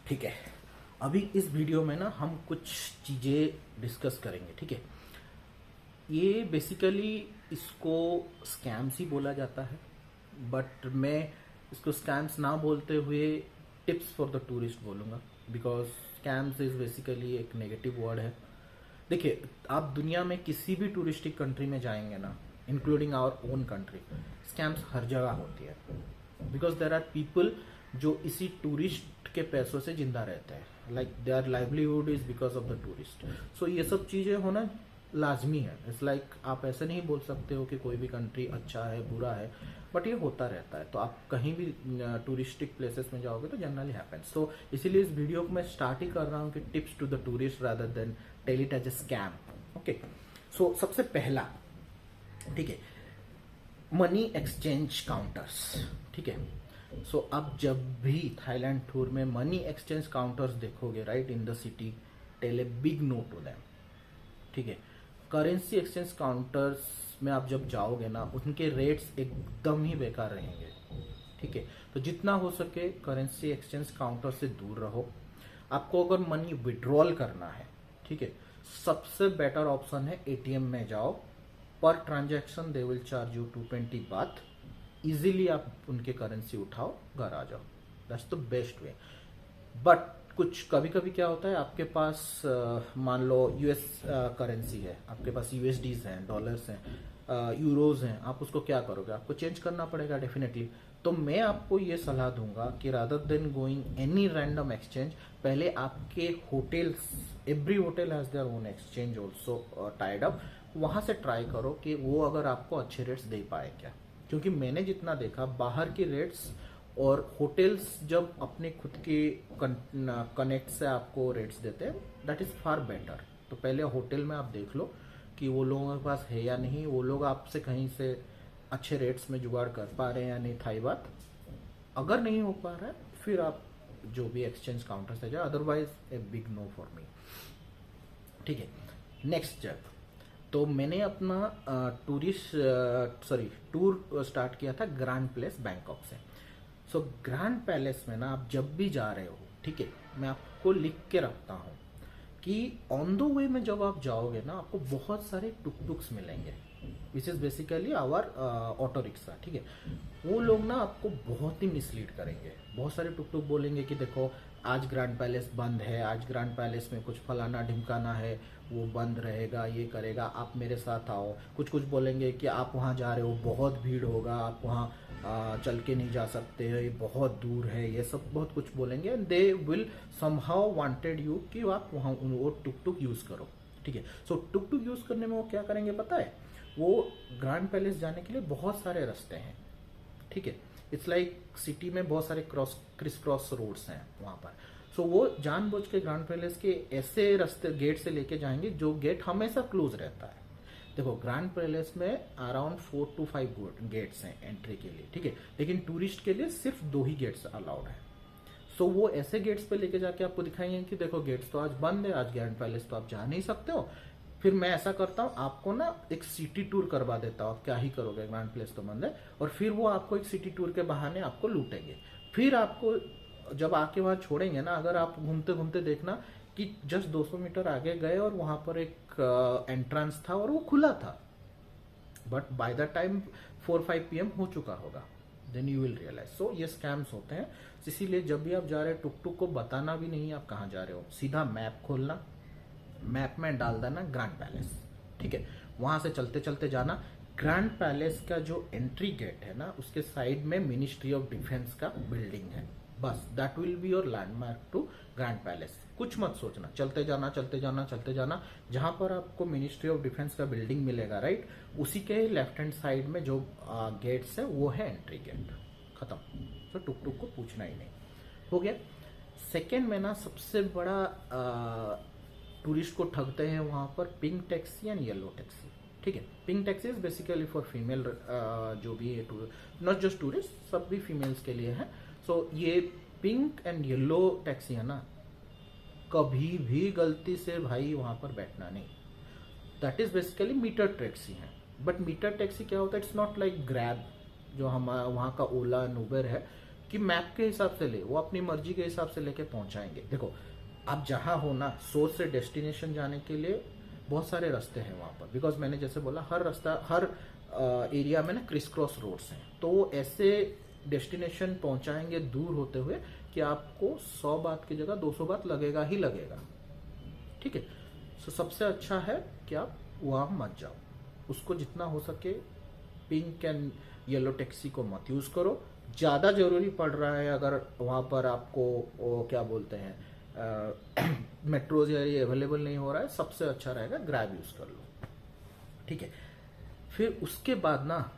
ठीक है। अभी इस वीडियो में ना हम कुछ चीज़ें डिस्कस करेंगे। ठीक है, ये बेसिकली इसको स्कैम्स ही बोला जाता है, बट मैं इसको स्कैम्स ना बोलते हुए टिप्स फॉर द टूरिस्ट बोलूँगा, बिकॉज स्कैम्स इज़ बेसिकली एक नेगेटिव वर्ड है। देखिए, आप दुनिया में किसी भी टूरिस्टिक कंट्री में जाएंगे ना, including our own country, scams हर जगह होती है, बिकॉज देर आर पीपल जो इसी टूरिस्ट के पैसों से जिंदा रहते हैं, like their livelihood is because of the tourist. So ये सब चीज़ें होना लाजमी है। इट्स लाइक आप ऐसे नहीं बोल सकते हो कि कोई भी कंट्री अच्छा है बुरा है, बट ये होता रहता है। तो आप कहीं भी टूरिस्टिक प्लेसेस में जाओगे तो जनरली हैपेंस। सो इसीलिए इस वीडियो को मैं स्टार्ट ही कर रहा हूँ कि tips to the tourist rather than tell it as a scam. Okay, so सबसे पहला, ठीक है, मनी एक्सचेंज काउंटर्स। ठीक है, सो अब जब भी थाईलैंड टूर में मनी एक्सचेंज काउंटर्स देखोगे right in the city, tell a big no to them. ठीक है, करेंसी एक्सचेंज काउंटर्स में आप जब जाओगे ना, उनके रेट्स एकदम ही बेकार रहेंगे। ठीक है, तो जितना हो सके करेंसी एक्सचेंज काउंटर से दूर रहो। आपको अगर मनी विड्रॉल करना है, ठीक है, सबसे बेटर ऑप्शन है एटीएम में जाओ। पर transaction they will charge you 220 बात। इजीली आप उनके करेंसी उठाओ, घर आ जाओ। That's the best way. But कुछ कभी कभी क्या होता है, आपके पास मान लो यूएस करेंसी है, आपके पास यूएसडीज हैं, डॉलर्स हैं, यूरोज हैं, आप उसको क्या करोगे? आपको चेंज करना पड़ेगा डेफिनेटली। तो मैं आपको ये सलाह दूंगा कि rather than going any random exchange, पहले आपके hotels, every hotel has their own exchange also tied up, वहां से ट्राई करो कि वो अगर आपको अच्छे रेट्स दे पाए क्या। क्योंकि मैंने जितना देखा, बाहर के रेट्स और होटल्स जब अपने खुद के कनेक्ट से आपको रेट्स देते हैं, दैट इज फार बेटर। तो पहले होटल में आप देख लो कि वो लोगों के पास है या नहीं, वो लोग आपसे कहीं से अच्छे रेट्स में जुगाड़ कर पा रहे हैं या नहीं, थाई बात। अगर नहीं हो पा रहा है, फिर आप जो भी एक्सचेंज काउंटर से जाए, otherwise a big no for me. ठीक है, नेक्स्ट स्टेप, तो मैंने अपना टूर स्टार्ट किया था ग्रैंड प्लेस बैंकॉक से। सो ग्रैंड पैलेस में ना आप जब भी जा रहे हो, ठीक है, मैं आपको लिख के रखता हूँ कि ऑन द वे में जब आप जाओगे ना, आपको बहुत सारे टुक टुक्स मिलेंगे, which is basically our auto rickshaw. ठीक है, वो लोग ना आपको बहुत ही मिसलीड करेंगे। बहुत सारे टुक टुक बोलेंगे कि देखो आज ग्रैंड पैलेस बंद है, आज ग्रैंड पैलेस में कुछ फलाना ढिमकाना है, वो बंद रहेगा, ये करेगा, आप मेरे साथ आओ। कुछ कुछ बोलेंगे कि आप वहाँ जा रहे हो, बहुत भीड़ होगा, आप वहाँ चल के नहीं जा सकते हो, ये बहुत दूर है, ये सब बहुत कुछ बोलेंगे। And they will somehow wanted you कि आप वहाँ वो टुक टुक यूज़ करो। ठीक है, सो टुक टुक यूज़ करने में वो क्या करेंगे पता है? वो ग्रैंड पैलेस जाने के लिए बहुत सारे रास्ते हैं। ठीक है, इट्स लाइक सिटी में बहुत सारे क्रिस क्रॉस रोड्स हैं वहाँ पर। सो वो जानबूझ के ग्रैंड पैलेस के ऐसे रास्ते गेट से लेके जाएंगे जो गेट हमेशा क्लोज रहता है। देखो, ग्रैंड पैलेस में अराउंड 4 to 5 गेट्स हैं एंट्री के लिए, ठीक है, लेकिन टूरिस्ट के लिए सिर्फ 2 ही गेट्स अलाउड है। सो वो ऐसे गेट्स पे लेके जाके आपको दिखाएंगे कि देखो गेट्स तो आज बंद है, आज ग्रैंड पैलेस तो आप जा नहीं सकते हो। फिर मैं ऐसा करता हूँ, आपको ना एक सिटी टूर करवा देता हूँ। आप क्या ही करोगे, ग्रैंड पैलेस तो बंद है, और फिर वो आपको एक सिटी टूर के बहाने आपको लूटेंगे। फिर आपको जब आके वहां छोड़ेंगे ना, अगर आप घूमते घूमते देखना कि जस्ट 200 मीटर आगे गए और वहां पर एक एंट्रेंस था और वो खुला था, but by the time 4-5 PM हो चुका होगा। Then you will realise. So ये स्कैम्स होते हैं, इसीलिए जब भी आप जा रहे हो, टुक टुक को बताना भी नहीं आप कहाँ जा रहे हो, सीधा मैप खोलना, मैप में डाल देना ग्रैंड पैलेस। ठीक है, वहां से चलते चलते जाना। ग्रैंड पैलेस का जो एंट्री गेट है ना, उसके साइड में मिनिस्ट्री ऑफ डिफेंस का बिल्डिंग है। बस that will be your landmark to grand palace. कुछ मत सोचना, चलते जाना चलते जाना चलते जाना। जहां पर आपको मिनिस्ट्री ऑफ डिफेंस का बिल्डिंग मिलेगा राइट, उसी के लेफ्ट हैंड साइड में जो गेट्स है वो है एंट्री गेट। खत्म। तो टुक टुक को पूछना ही नहीं। हो गया। सेकेंड में ना सबसे बड़ा टूरिस्ट को ठगते हैं वहां पर pink taxi and yellow taxi. ठीक है, pink taxi is basically for female, जो भी है नॉट जस्ट टूरिस्ट, सब भी फीमेल्स के लिए है। सो ये पिंक एंड येलो टैक्सी है ना, कभी भी गलती से भाई वहां पर बैठना नहीं। That is basically meter taxi है। बट मीटर टैक्सी क्या होता है? इट्स नॉट लाइक ग्रैब जो हम वहाँ का ओला एंड उबर है, कि मैप के हिसाब से ले, वो अपनी मर्जी के हिसाब से लेके पहुंचाएंगे। देखो आप जहाँ हो ना, सोर्स से डेस्टिनेशन जाने के लिए बहुत सारे रास्ते हैं वहाँ पर, बिकॉज मैंने जैसे बोला हर रास्ता हर एरिया में ना क्रिस क्रॉस रोड्स हैं, तो वो ऐसे डेस्टिनेशन पहुंचाएंगे दूर होते हुए कि आपको 100 बात की जगह 200 बात लगेगा ही लगेगा। ठीक है, तो सबसे अच्छा है कि आप वहाँ मत जाओ, उसको जितना हो सके पिंक एंड येलो टैक्सी को मत यूज़ करो। ज़्यादा ज़रूरी पड़ रहा है अगर वहाँ पर आपको क्या बोलते हैं मेट्रोज या ये अवेलेबल नहीं हो रहा है, सबसे अच्छा रहेगा ग्रैब यूज़ कर लो। ठीक है, फिर उसके बाद ना,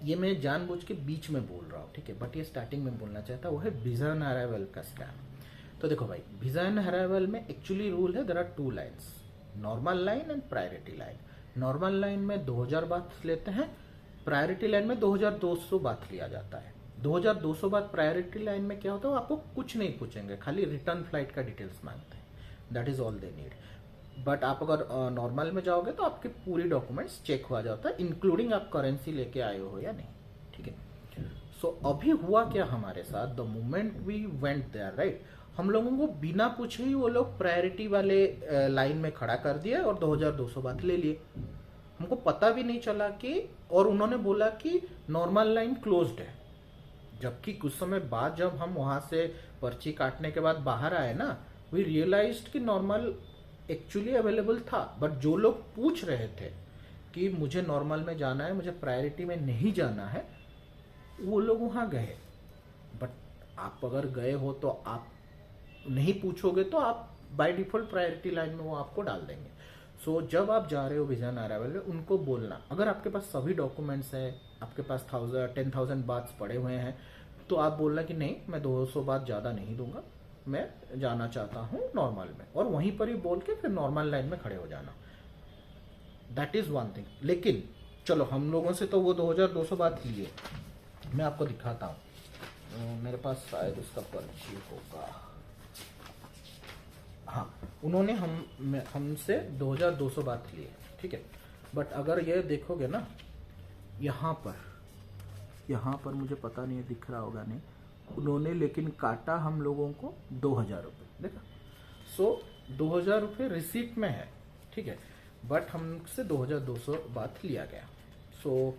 ये मैं जानबूझ के बीच में बोल रहा हूँ, ठीक है, बट ये स्टार्टिंग में बोलना चाहता, वो है वीज़ा ऑन अराइवल का स्कैम। तो देखो भाई, वीज़ा ऑन अराइवल में एक्चुअली रूल है, there are 2 lines, normal line and priority line. Normal line में 2000 बात लेते हैं, प्रायोरिटी लाइन में 2200 बात लिया जाता है। 2200 बात प्रायोरिटी लाइन में क्या होता है, वो आपको कुछ नहीं पूछेंगे, खाली रिटर्न फ्लाइट का डिटेल्स मांगते हैं, that is all they need. But आप अगर नॉर्मल में जाओगे तो आपके पूरी डॉक्यूमेंट्स चेक हुआ जाता है, इंक्लूडिंग आप करेंसी लेके आए हो या नहीं। ठीक है, सो अभी हुआ क्या हमारे साथ, the moment we went there, right, हम लोगों को बिना पूछे ही वो लोग प्रायोरिटी वाले लाइन में खड़ा कर दिया और 2200 बात ले लिए। हमको पता भी नहीं चला कि, और उन्होंने बोला कि नॉर्मल लाइन क्लोज्ड है, जबकि कुछ समय बाद जब हम वहां से पर्ची काटने के बाद बाहर आए ना, वी रियलाइज्ड कि नॉर्मल एक्चुअली अवेलेबल था, बट जो लोग पूछ रहे थे कि मुझे नॉर्मल में जाना है, मुझे प्रायोरिटी में नहीं जाना है, वो लोग वहां गए। बट आप अगर गए हो तो आप नहीं पूछोगे तो आप बाय डिफॉल्ट प्रायोरिटी लाइन में वो आपको डाल देंगे। सो जब आप जा रहे हो वीज़ा ऑन अराइवल में, उनको बोलना, अगर आपके पास सभी डॉक्यूमेंट्स हैं, आपके पास 10,000 बात पड़े हुए हैं, तो आप बोलना कि नहीं मैं 200 बात ज़्यादा नहीं दूंगा, मैं जाना चाहता हूँ नॉर्मल में, और वहीं पर ही बोल के फिर नॉर्मल लाइन में खड़े हो जाना। That is one thing. लेकिन चलो, हम लोगों से तो वो 2200 बात की है, मैं आपको दिखाता हूँ, मेरे पास शायद उसका पर्ची होगा। हाँ, उन्होंने हमसे 2200 बात लिए, ठीक है, बट अगर ये देखोगे ना, यहाँ पर मुझे पता नहीं है, दिख रहा होगा नहीं, उन्होंने लेकिन काटा हम लोगों को 2000 रुपये, देखा। सो 2000 रुपये रिसीट में है, ठीक है, बट हमसे 2200 बात लिया गया। So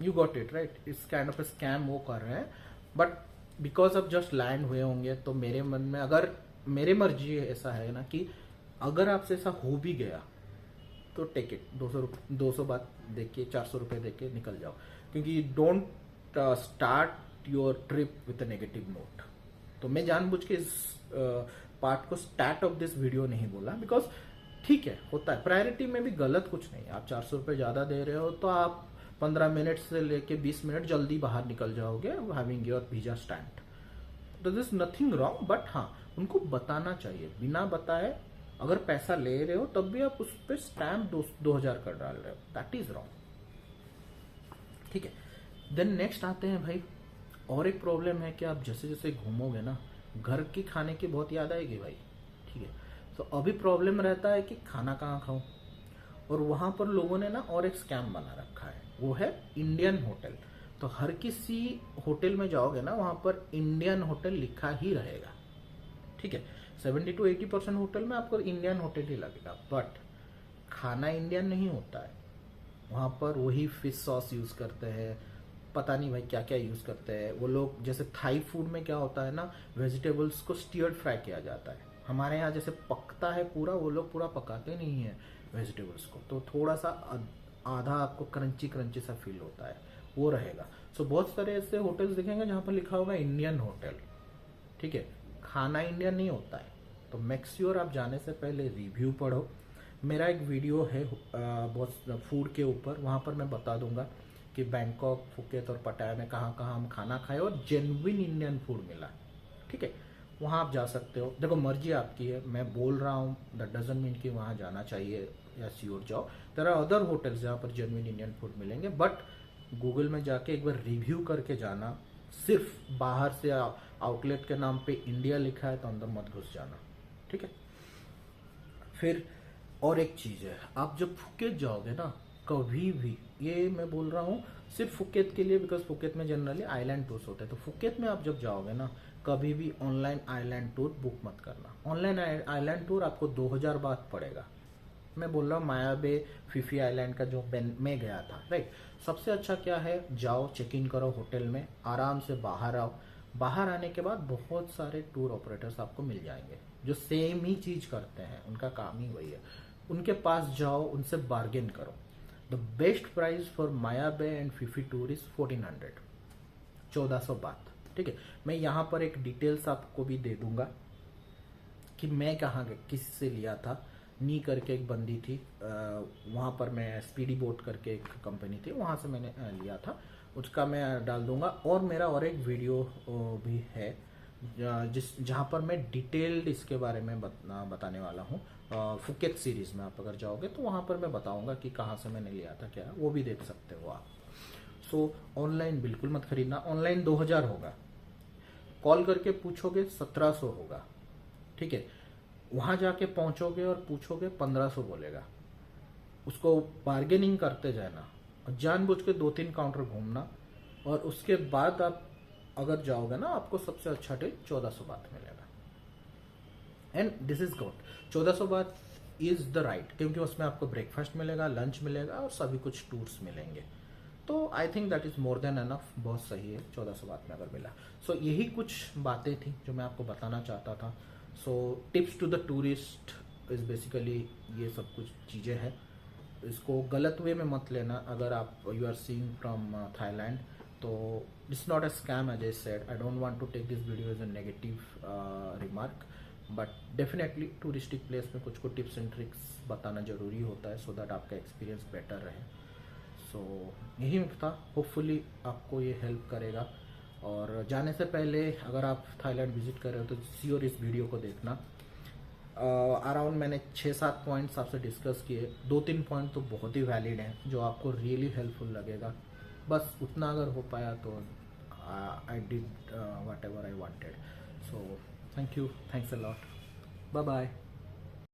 you got it right, it's kind of scam वो कर रहे हैं। बट बिकॉज अब जस्ट लैंड हुए होंगे, तो मेरे मन में, अगर मेरे मर्जी ऐसा है ना कि अगर आपसे ऐसा हो भी गया तो टेक इट, 200 बात दे के 400 रुपये दे के निकल जाओ, क्योंकि don't start your trip with a negative note. तो मैं जानबूझ के इस पार्ट को स्टार्ट ऑफ दिस वीडियो नहीं बोला, बिकॉज ठीक है, होता है, प्रायोरिटी में भी गलत कुछ नहीं। आप 400 रुपये ज़्यादा दे रहे हो तो आप 15 मिनट से लेके 20 मिनट जल्दी बाहर निकल जाओगे, having your visa stamp. This is nothing wrong, but हाँ, उनको बताना चाहिए। बिना बताए अगर पैसा ले रहे हो तब भी आप उस पर स्टैम्प 2000 कर डाल रहे हो, दैट इज रॉन्ग। ठीक है, देन नेक्स्ट आते हैं भाई, और एक प्रॉब्लम है कि आप जैसे जैसे घूमोगे ना, घर की खाने की बहुत याद आएगी भाई। ठीक है, तो अभी प्रॉब्लम रहता है कि खाना कहाँ खाऊं, और वहां पर लोगों ने ना और एक स्कैम बना रखा है, वो है इंडियन होटल। तो हर किसी होटल में जाओगे ना, वहां पर इंडियन होटल लिखा ही रहेगा। ठीक है, 70 to 80% होटल में आपको इंडियन होटल ही लगेगा, बट खाना इंडियन नहीं होता है। वहाँ पर वही फिश सॉस यूज़ करते हैं, पता नहीं भाई क्या क्या यूज़ करते हैं वो लोग। जैसे थाई फूड में क्या होता है ना, वेजिटेबल्स को स्टीयर्ड फ्राई किया जाता है। हमारे यहाँ जैसे पकता है पूरा, वो लोग पूरा पकाते नहीं है वेजिटेबल्स को, तो थोड़ा सा आधा आपको क्रंची क्रंची सा फील होता है, वो रहेगा। सो बहुत सारे ऐसे होटल्स दिखेंगे जहाँ पर लिखा होगा इंडियन होटल। ठीक है, खाना इंडियन नहीं होता है। तो मेक श्योर आप जाने से पहले रिव्यू पढ़ो। मेरा एक वीडियो है बहुत फूड के ऊपर, वहाँ पर मैं बता दूंगा कि बैंकॉक, फुकेत और पटाया में कहाँ कहाँ हम खाना खाए और जेन्युइन इंडियन फूड मिला। ठीक है, वहाँ आप जा सकते हो। देखो मर्जी आपकी है, मैं बोल रहा हूँ, दैट डजंट मीन कि वहाँ जाना चाहिए या श्योर जाओ। देयर आर अदर होटल्स जहाँ पर जेन्युइन इंडियन फूड मिलेंगे, बट गूगल में जाके एक बार रिव्यू करके जाना। सिर्फ बाहर से आउटलेट के नाम पे इंडिया लिखा है तो अंदर मत घुस जाना। ठीक है, फिर और एक चीज़ है, आप जब फुकेत जाओगे ना, कभी भी, ये मैं बोल रहा हूँ सिर्फ फुकेत के लिए, बिकॉज फुकेत में जनरली आइलैंड टूर्स होते हैं। तो फुकेत में आप जब जाओगे ना, कभी भी ऑनलाइन आइलैंड टूर बुक मत करना। ऑनलाइन आइलैंड टूर आपको 2000 बात पड़ेगा। मैं बोल रहा हूँ माया बे, फीफी आइलैंड का जो मैं गया था, राइट। सबसे अच्छा क्या है, जाओ चेक इन करो होटल में, आराम से बाहर आओ। बाहर आने के बाद बहुत सारे टूर ऑपरेटर्स आपको मिल जाएंगे जो सेम ही चीज करते हैं, उनका काम ही वही है। उनके पास जाओ, उनसे बार्गेन करो। The best price for Maya Bay and Phi Phi tour is 1400, 1400 बात, ठीक है। मैं यहाँ पर एक डिटेल्स आपको भी दे दूंगा कि मैं कहाँ किस से लिया था। नी करके एक बंदी थी, वहाँ पर मैं स्पीडी बोट करके एक कंपनी थी, वहाँ से मैंने लिया था, उसका मैं डाल दूंगा। और मेरा और एक वीडियो भी है जहाँ पर मैं डिटेल्ड इसके बारे में बताने वाला हूँ। फुकेत सीरीज में आप अगर जाओगे तो वहाँ पर मैं बताऊंगा कि कहाँ से मैंने लिया था, क्या, वो भी देख सकते हो आप। सो ऑनलाइन बिल्कुल मत खरीदना। ऑनलाइन 2000 होगा, कॉल करके पूछोगे 1700 होगा, ठीक है। वहां जाके पहुंचोगे और पूछोगे 1500 बोलेगा। उसको बार्गेनिंग करते जाना और जानबूझ के 2-3 काउंटर घूमना, और उसके बाद आप अगर जाओगे ना, आपको सबसे अच्छा डील 1400 बात मिलेगा। एंड दिस इज गुड, 1400 बात इज द राइट, क्योंकि उसमें आपको ब्रेकफास्ट मिलेगा, लंच मिलेगा और सभी कुछ टूर्स मिलेंगे। तो I think that is more than enough, बहुत सही है 1400 बात में अगर मिला। सो यही कुछ बातें थी जो मैं आपको बताना चाहता था। So tips to the tourist is basically ये सब कुछ चीज़ें हैं। इसको गलत वे में मत लेना। अगर आप you are seeing from Thailand, तो it's not a scam as I said. I don't want to take this video as a negative remark, but definitely touristic place में कुछ टिप्स एंड ट्रिक्स बताना जरूरी होता है, सो दैट आपका experience better रहे। So यही था, होपफुली आपको ये हेल्प करेगा। और जाने से पहले अगर आप थाईलैंड विजिट कर रहे हो तो श्योर इस वीडियो को देखना। अराउंड मैंने 6-7 पॉइंट्स आपसे डिस्कस किए, 2-3 पॉइंट तो बहुत ही वैलिड हैं जो आपको रियली हेल्पफुल लगेगा। बस उतना अगर हो पाया तो I did whatever I wanted. So thank you, thanks a lot, bye bye.